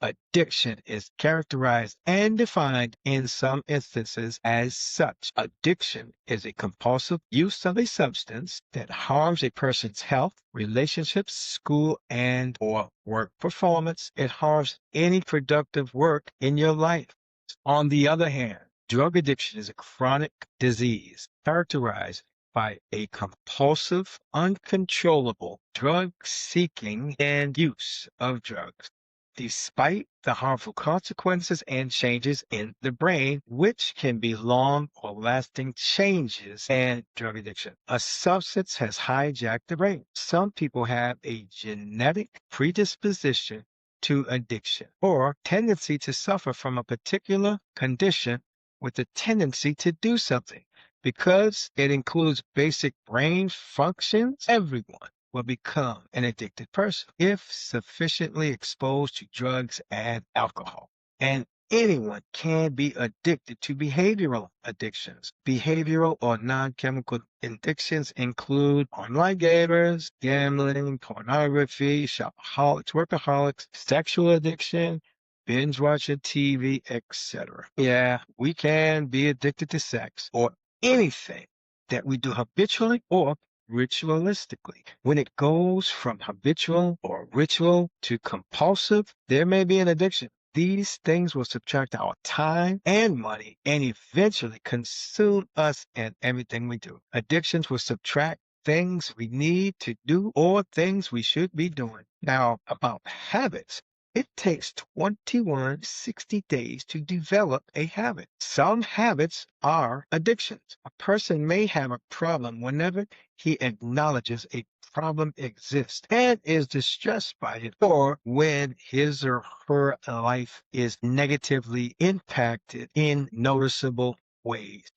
Addiction is characterized and defined in some instances as such. Addiction is a compulsive use of a substance that harms a person's health, relationships, school, and or work performance. It harms any productive work in your life. On the other hand, drug addiction is a chronic disease characterized by a compulsive, uncontrollable drug seeking and use of drugs, despite the harmful consequences and changes in the brain, which can be long or lasting changes and drug addiction. A substance has hijacked the brain. Some people have a genetic predisposition to addiction or tendency to suffer from a particular condition with a tendency to do something. Because it includes basic brain functions, everyone will become an addicted person if sufficiently exposed to drugs and alcohol. And anyone can be addicted to behavioral addictions. Behavioral or non-chemical addictions include online gamers, gambling, pornography, shopaholics, workaholics, sexual addiction, binge watching TV, etc. Yeah, we can be addicted to sex or anything that we do habitually or ritualistically. When it goes from habitual or ritual to compulsive, there may be an addiction. These things will subtract our time and money and eventually consume us and everything we do. Addictions will subtract things we need to do or things we should be doing. Now, about habits. It takes 21 to 60 days to develop a habit. Some habits are addictions. A person may have a problem whenever he acknowledges a problem exists and is distressed by it, or when his or her life is negatively impacted in noticeable ways.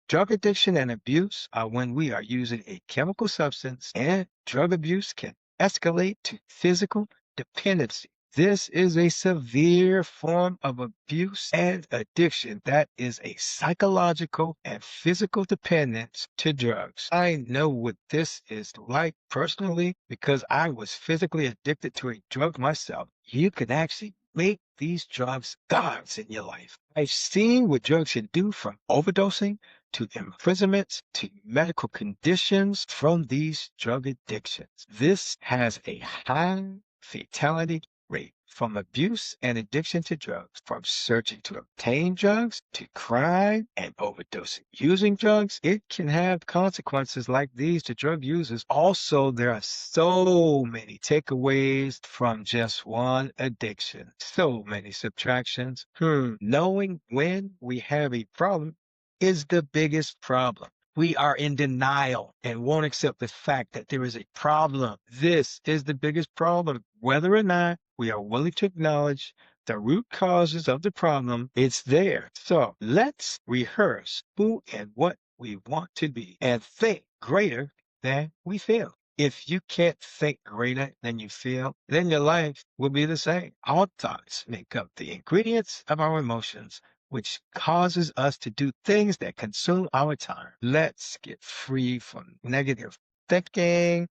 Drug addiction and abuse are when we are using a chemical substance, and drug abuse can escalate to physical dependency. This is a severe form of abuse and addiction that is a psychological and physical dependence to drugs. I know what this is like personally because I was physically addicted to a drug myself. You can actually make these drugs gods in your life. I've seen what drugs can do, from overdosing to imprisonments to medical conditions from these drug addictions. This has a high fatality rate from abuse and addiction to drugs, from searching to obtain drugs to crime and overdosing. Using drugs, it can have consequences like these to drug users. Also, there are so many takeaways from just one addiction, so many subtractions. Knowing when we have a problem is the biggest problem. We are in denial and won't accept the fact that there is a problem. This is the biggest problem. Whether or not we are willing to acknowledge the root causes of the problem, it's there. So let's rehearse who and what we want to be and think greater than we feel. If you can't think greater than you feel, then your life will be the same. Our thoughts make up the ingredients of our emotions, which causes us to do things that consume our time. Let's get free from negative thinking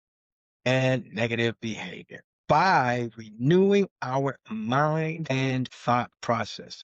and negative behavior by renewing our mind and thought process.